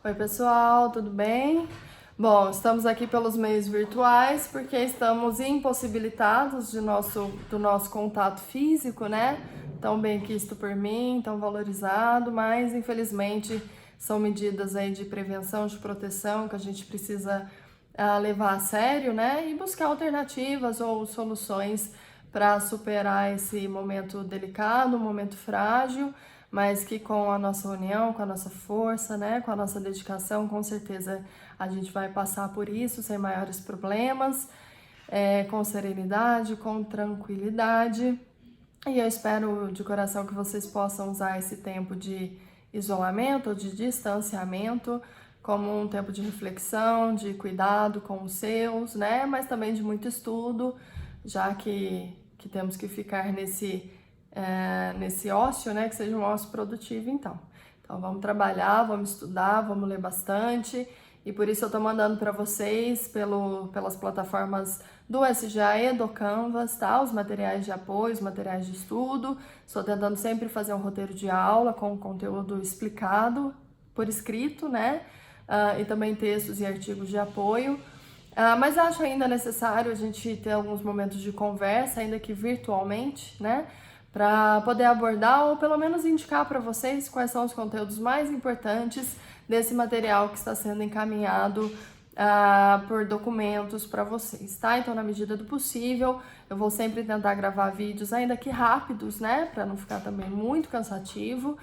Oi, pessoal, tudo bem? Bom, estamos aqui pelos meios virtuais porque estamos impossibilitados do nosso contato físico, né? Tão bem quisto por mim, tão valorizado, mas infelizmente são medidas aí de prevenção, de proteção que a gente precisa levar a sério, né? E buscar alternativas ou soluções para superar esse momento delicado, um momento frágil, mas que com a nossa união, com a nossa força, né, com a nossa dedicação, com certeza a gente vai passar por isso sem maiores problemas, com serenidade, com tranquilidade. E eu espero de coração que vocês possam usar esse tempo de isolamento ou de distanciamento como um tempo de reflexão, de cuidado com os seus, né, mas também de muito estudo, já que temos que ficar nesse ócio, né, que seja um ócio produtivo, então. Então vamos trabalhar, vamos estudar, vamos ler bastante, e por isso eu tô mandando para vocês pelas plataformas do SGA e do Canvas, tá? Os materiais de apoio, os materiais de estudo. Estou tentando sempre fazer um roteiro de aula com conteúdo explicado por escrito, né? E também textos e artigos de apoio. Mas acho ainda necessário a gente ter alguns momentos de conversa, ainda que virtualmente, né? Para poder abordar ou pelo menos indicar para vocês quais são os conteúdos mais importantes desse material que está sendo encaminhado por documentos para vocês, tá? Então, na medida do possível, eu vou sempre tentar gravar vídeos ainda que rápidos, né? Para não ficar também muito cansativo,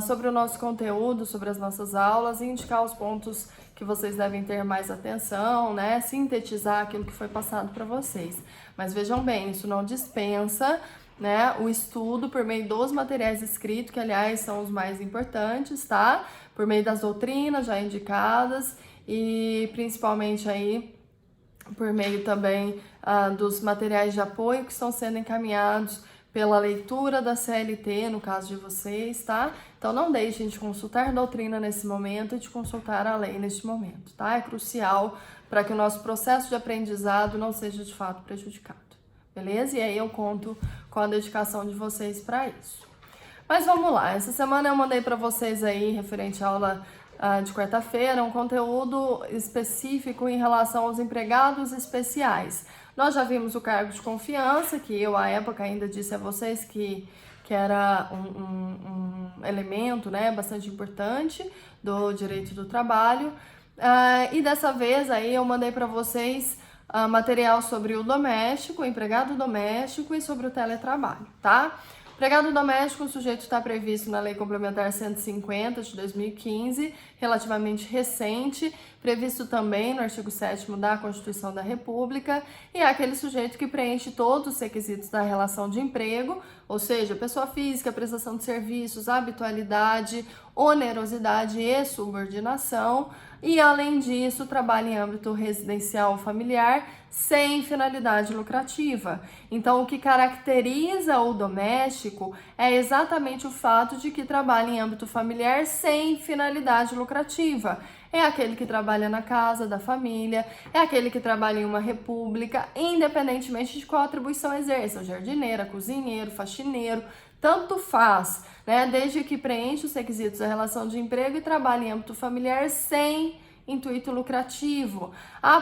sobre o nosso conteúdo, sobre as nossas aulas e indicar os pontos que vocês devem ter mais atenção, né? Sintetizar aquilo que foi passado para vocês. Mas vejam bem, isso não dispensa, né, o estudo por meio dos materiais escritos, que aliás são os mais importantes, tá? Por meio das doutrinas já indicadas e principalmente aí por meio também dos materiais de apoio que estão sendo encaminhados pela leitura da CLT, no caso de vocês, tá? Então não deixem de consultar a doutrina nesse momento e de consultar a lei neste momento, tá? É crucial para que o nosso processo de aprendizado não seja de fato prejudicado, beleza? E aí eu conto com a dedicação de vocês para isso. Mas vamos lá, essa semana eu mandei para vocês aí, referente à aula de quarta-feira, um conteúdo específico em relação aos empregados especiais. Nós já vimos o cargo de confiança, que eu, à época, ainda disse a vocês que era um elemento, né, bastante importante do direito do trabalho. E dessa vez aí eu mandei para vocês material sobre o doméstico, o empregado doméstico e sobre o teletrabalho, tá? Empregado doméstico, o sujeito está previsto na Lei Complementar 150 de 2015, relativamente recente, previsto também no artigo 7º da Constituição da República, e é aquele sujeito que preenche todos os requisitos da relação de emprego, ou seja, pessoa física, prestação de serviços, habitualidade, onerosidade e subordinação, e além disso, trabalha em âmbito residencial ou familiar sem finalidade lucrativa. Então, o que caracteriza o doméstico é exatamente o fato de que trabalha em âmbito familiar sem finalidade lucrativa. É aquele que trabalha na casa da família, é aquele que trabalha em uma república, independentemente de qual atribuição exerça, jardineira, cozinheiro, faxineiro, tanto faz, né? Desde que preenche os requisitos da relação de emprego e trabalha em âmbito familiar sem intuito lucrativo.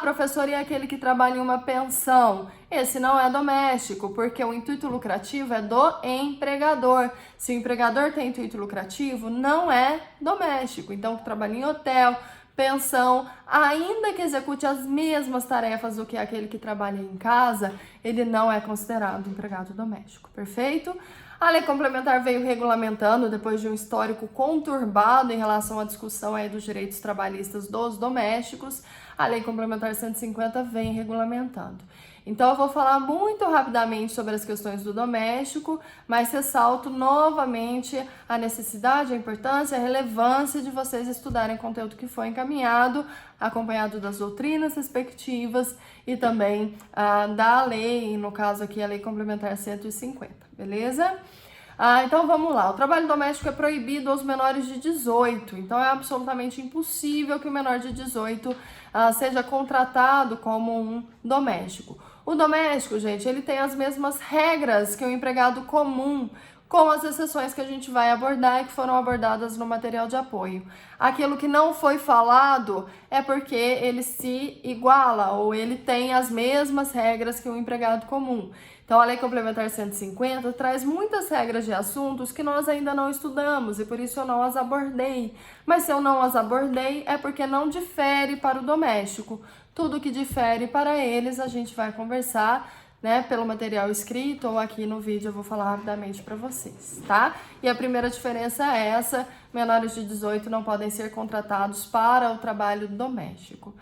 Professor, e aquele que trabalha em uma pensão? Esse não é doméstico, porque o intuito lucrativo é do empregador. Se o empregador tem intuito lucrativo, não é doméstico. Então, que trabalha em hotel, pensão, ainda que execute as mesmas tarefas do que aquele que trabalha em casa, ele não é considerado empregado doméstico, perfeito? A Lei Complementar veio regulamentando, depois de um histórico conturbado em relação à discussão aí dos direitos trabalhistas dos domésticos, a Lei Complementar 150 vem regulamentando. Então eu vou falar muito rapidamente sobre as questões do doméstico, mas ressalto novamente a necessidade, a importância, a relevância de vocês estudarem o conteúdo que foi encaminhado, acompanhado das doutrinas respectivas e também da lei, no caso aqui a Lei Complementar 150, beleza? Então vamos lá, o trabalho doméstico é proibido aos menores de 18, então é absolutamente impossível que o menor de 18 seja contratado como um doméstico. O doméstico, gente, ele tem as mesmas regras que o empregado comum, com as exceções que a gente vai abordar e que foram abordadas no material de apoio. Aquilo que não foi falado é porque ele se iguala ou ele tem as mesmas regras que o empregado comum. Então, a Lei Complementar 150 traz muitas regras de assuntos que nós ainda não estudamos e por isso eu não as abordei. Mas se eu não as abordei é porque não difere para o doméstico. Tudo que difere para eles a gente vai conversar, né, pelo material escrito ou aqui no vídeo eu vou falar rapidamente para vocês, tá? E a primeira diferença é essa: menores de 18 não podem ser contratados para o trabalho doméstico.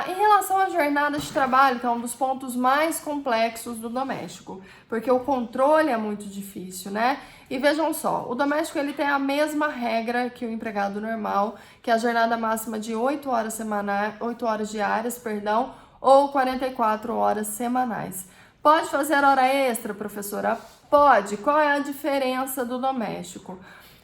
Em relação à jornada de trabalho, que é um dos pontos mais complexos do doméstico, porque o controle é muito difícil, né? E vejam só, o doméstico ele tem a mesma regra que o empregado normal, que é a jornada máxima de 8 horas semanais, 8 horas diárias, perdão, ou 44 horas semanais. Pode fazer hora extra, professora? Pode. Qual é a diferença do doméstico?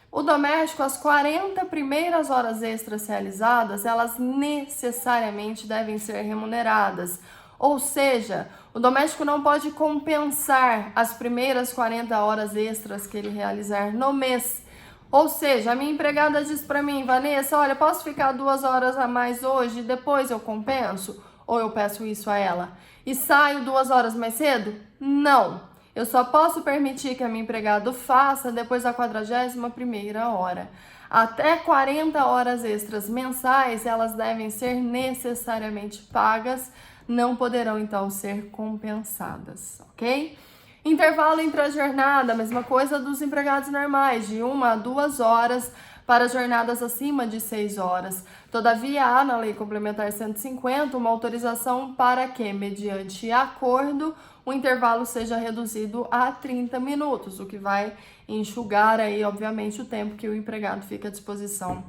O doméstico, as 40 primeiras horas extras realizadas, elas necessariamente devem ser remuneradas. Ou seja, o doméstico não pode compensar as primeiras 40 horas extras que ele realizar no mês. Ou seja, a minha empregada diz para mim: Vanessa, olha, posso ficar 2 horas a mais hoje e depois eu compenso? Ou eu peço isso a ela? E saio 2 horas mais cedo? Não. Eu só posso permitir que a minha empregada faça depois da 41ª hora. Até 40 horas extras mensais, elas devem ser necessariamente pagas, não poderão então ser compensadas, ok? Intervalo entre a jornada, mesma coisa dos empregados normais, de 1 a 2 horas para jornadas acima de 6 horas. Todavia, há na Lei Complementar 150 uma autorização para que, mediante acordo, o intervalo seja reduzido a 30 minutos, o que vai enxugar aí, obviamente, o tempo que o empregado fica à disposição,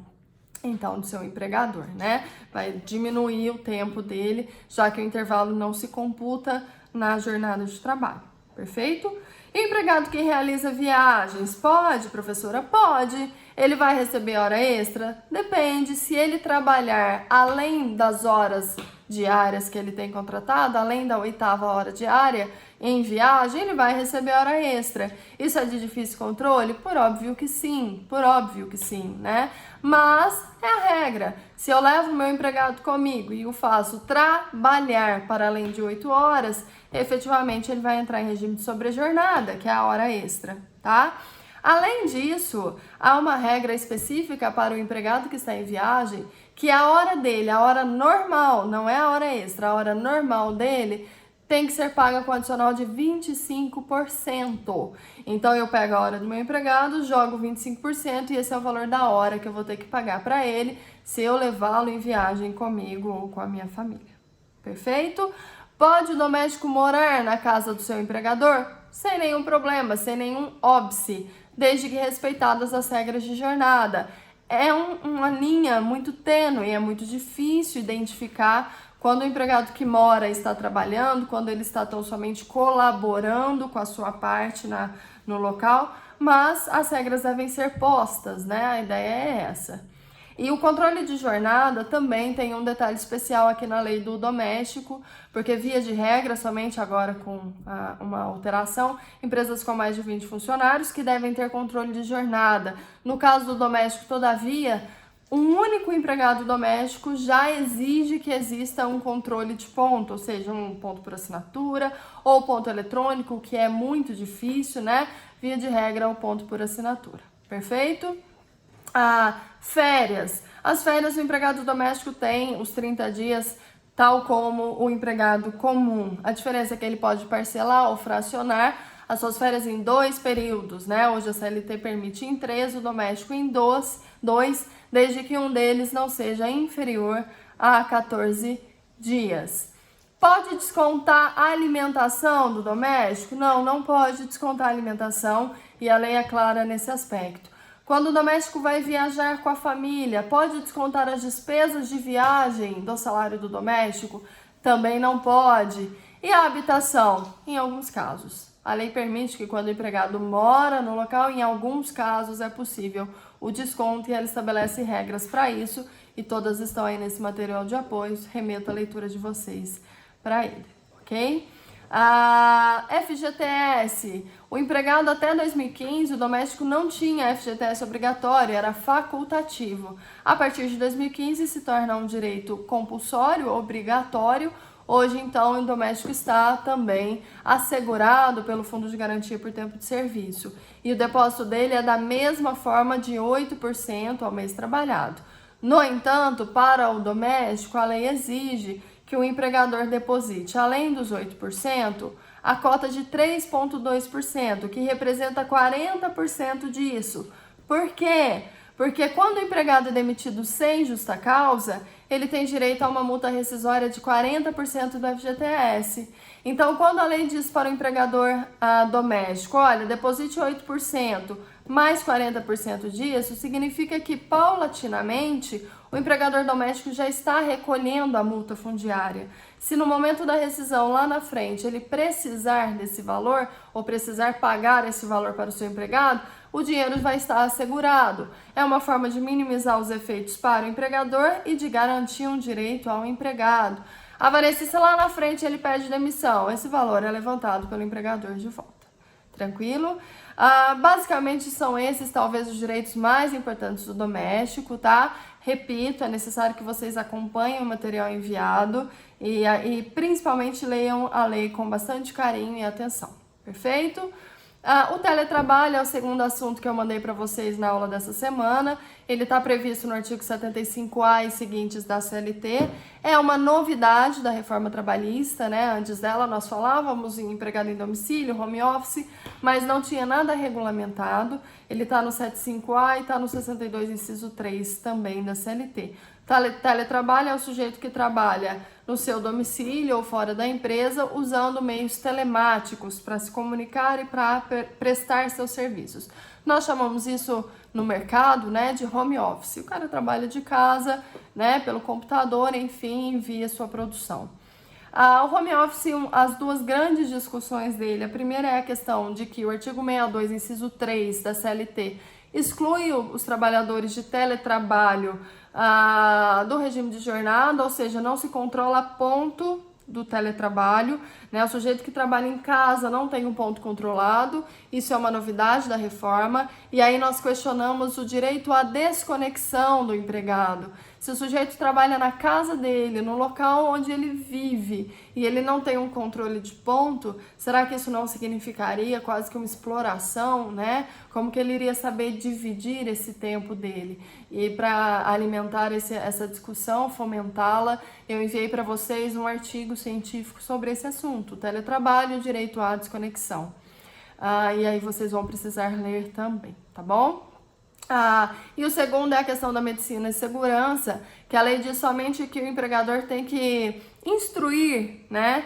então, do seu empregador, né? Vai diminuir o tempo dele, já que o intervalo não se computa na jornada de trabalho, perfeito? Empregado que realiza viagens, pode, professora? Pode. Ele vai receber hora extra? Depende. Se ele trabalhar além das horas diárias que ele tem contratado, além da 8ª hora diária em viagem, ele vai receber hora extra. Isso é de difícil controle? Por óbvio que sim, né? Mas é a regra. Se eu levo meu empregado comigo e o faço trabalhar para além de 8 horas, efetivamente ele vai entrar em regime de sobrejornada, que é a hora extra, tá? Além disso, há uma regra específica para o empregado que está em viagem, que a hora dele, a hora normal, não é a hora extra, a hora normal dele tem que ser paga com adicional de 25%. Então, eu pego a hora do meu empregado, jogo 25% e esse é o valor da hora que eu vou ter que pagar para ele se eu levá-lo em viagem comigo ou com a minha família. Perfeito? Pode o doméstico morar na casa do seu empregador? Sem nenhum problema, sem nenhum óbice, desde que respeitadas as regras de jornada. É uma linha muito tênue, é muito difícil identificar quando o empregado que mora está trabalhando, quando ele está tão somente colaborando com a sua parte no local, mas as regras devem ser postas, né? A ideia é essa. E o controle de jornada também tem um detalhe especial aqui na lei do doméstico, porque via de regra, somente agora com uma alteração, empresas com mais de 20 funcionários que devem ter controle de jornada. No caso do doméstico, todavia, um único empregado doméstico já exige que exista um controle de ponto, ou seja, um ponto por assinatura ou ponto eletrônico, que é muito difícil, né? Via de regra, o ponto por assinatura. Perfeito? Férias. As férias, o empregado doméstico tem os 30 dias, tal como o empregado comum. A diferença é que ele pode parcelar ou fracionar as suas férias em 2 períodos, né? Hoje a CLT permite em 3, o doméstico em 2, desde que um deles não seja inferior a 14 dias. Pode descontar a alimentação do doméstico? Não, não pode descontar a alimentação e a lei é clara nesse aspecto. Quando o doméstico vai viajar com a família, pode descontar as despesas de viagem do salário do doméstico? Também não pode. E a habitação? Em alguns casos. A lei permite que quando o empregado mora no local, em alguns casos é possível o desconto e ela estabelece regras para isso e todas estão aí nesse material de apoio. Remeto a leitura de vocês para ele, ok? A FGTS, o empregado até 2015, o doméstico não tinha FGTS obrigatório, era facultativo. A partir de 2015 se torna um direito compulsório, obrigatório. Hoje, então, o doméstico está também assegurado pelo Fundo de Garantia por Tempo de Serviço. E o depósito dele é da mesma forma de 8% ao mês trabalhado. No entanto, para o doméstico, a lei exige que o empregador deposite, além dos 8%, a cota de 3,2%, que representa 40% disso. Por quê? Porque quando o empregado é demitido sem justa causa, ele tem direito a uma multa rescisória de 40% do FGTS. Então, quando a lei diz para o empregador doméstico, olha, deposite 8%, mais 40% disso, significa que, paulatinamente, o empregador doméstico já está recolhendo a multa fundiária. Se no momento da rescisão, lá na frente, ele precisar desse valor, ou precisar pagar esse valor para o seu empregado, o dinheiro vai estar assegurado. É uma forma de minimizar os efeitos para o empregador e de garantir um direito ao empregado. A Vanessa, lá na frente, ele pede demissão. Esse valor é levantado pelo empregador de volta. Tranquilo? Basicamente são esses talvez os direitos mais importantes do doméstico, tá? Repito, é necessário que vocês acompanhem o material enviado e principalmente leiam a lei com bastante carinho e atenção. Perfeito? O teletrabalho é o segundo assunto que eu mandei para vocês na aula dessa semana. Ele está previsto no artigo 75A e seguintes da CLT. É uma novidade da reforma trabalhista, né? Antes dela nós falávamos em empregado em domicílio, home office, mas não tinha nada regulamentado. Ele está no 75A e está no 62, inciso 3 também da CLT. Teletrabalho é o sujeito que trabalha no seu domicílio ou fora da empresa usando meios telemáticos para se comunicar e para prestar seus serviços. Nós chamamos isso no mercado, né, de home office. O cara trabalha de casa, né, pelo computador, enfim, envia sua produção. O home office, as duas grandes discussões dele, a primeira é a questão de que o artigo 62, inciso 3 da CLT, exclui os trabalhadores de teletrabalho do regime de jornada, ou seja, não se controla ponto do teletrabalho, né? O sujeito que trabalha em casa não tem um ponto controlado, isso é uma novidade da reforma, e aí nós questionamos o direito à desconexão do empregado. Se o sujeito trabalha na casa dele, no local onde ele vive, e ele não tem um controle de ponto, será que isso não significaria quase que uma exploração, né? Como que ele iria saber dividir esse tempo dele? E para alimentar essa discussão, fomentá-la, eu enviei para vocês um artigo científico sobre esse assunto, teletrabalho e o direito à desconexão. E aí vocês vão precisar ler também, tá bom? E o segundo é a questão da medicina e segurança, que a lei diz somente que o empregador tem que instruir, né,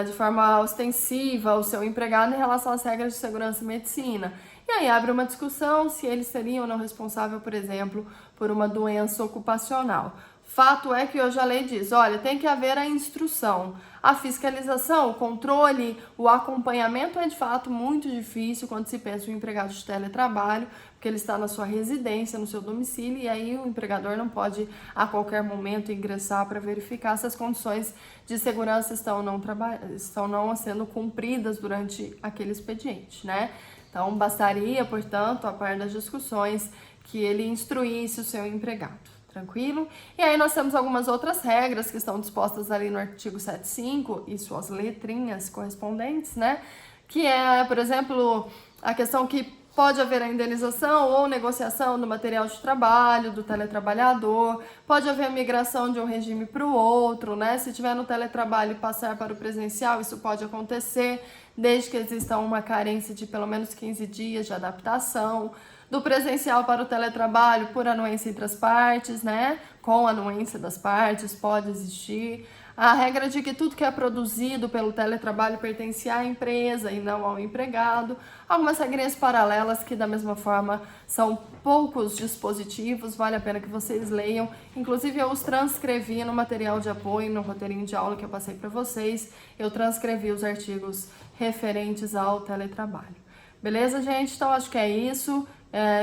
de forma ostensiva o seu empregado em relação às regras de segurança e medicina. E aí abre uma discussão se ele seria ou não responsável, por exemplo, por uma doença ocupacional. Fato é que hoje a lei diz, olha, tem que haver a instrução. A fiscalização, o controle, o acompanhamento é de fato muito difícil quando se pensa em um empregado de teletrabalho, porque ele está na sua residência, no seu domicílio, e aí o empregador não pode a qualquer momento ingressar para verificar se as condições de segurança estão não sendo cumpridas durante aquele expediente, né? Então, bastaria, portanto, a par das discussões, que ele instruísse o seu empregado. Tranquilo? E aí nós temos algumas outras regras que estão dispostas ali no artigo 75 e suas letrinhas correspondentes, né? Que é, por exemplo, a questão que pode haver a indenização ou negociação do material de trabalho, do teletrabalhador, pode haver a migração de um regime para o outro, né? Se tiver no teletrabalho e passar para o presencial, isso pode acontecer, desde que exista uma carência de pelo menos 15 dias de adaptação. Do presencial para o teletrabalho por anuência entre as partes, né? Com anuência das partes, pode existir. A regra de que tudo que é produzido pelo teletrabalho pertence à empresa e não ao empregado. Algumas regrinhas paralelas que, da mesma forma, são poucos dispositivos, vale a pena que vocês leiam. Inclusive, eu os transcrevi no material de apoio, no roteirinho de aula que eu passei para vocês. Eu transcrevi os artigos referentes ao teletrabalho. Beleza, gente? Então, acho que é isso.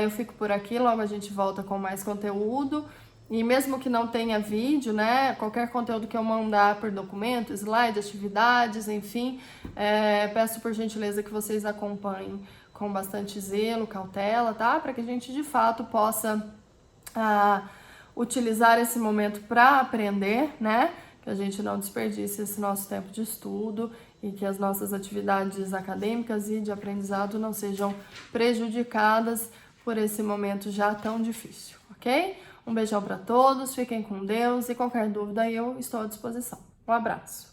Eu fico por aqui, logo a gente volta com mais conteúdo. E mesmo que não tenha vídeo, né, qualquer conteúdo que eu mandar por documento, slide, atividades, enfim, peço por gentileza que vocês acompanhem com bastante zelo, cautela, tá? Para que a gente de fato possa utilizar esse momento para aprender, né? Que a gente não desperdice esse nosso tempo de estudo e que as nossas atividades acadêmicas e de aprendizado não sejam prejudicadas por esse momento já tão difícil, ok? Um beijão para todos, fiquem com Deus e qualquer dúvida eu estou à disposição. Um abraço.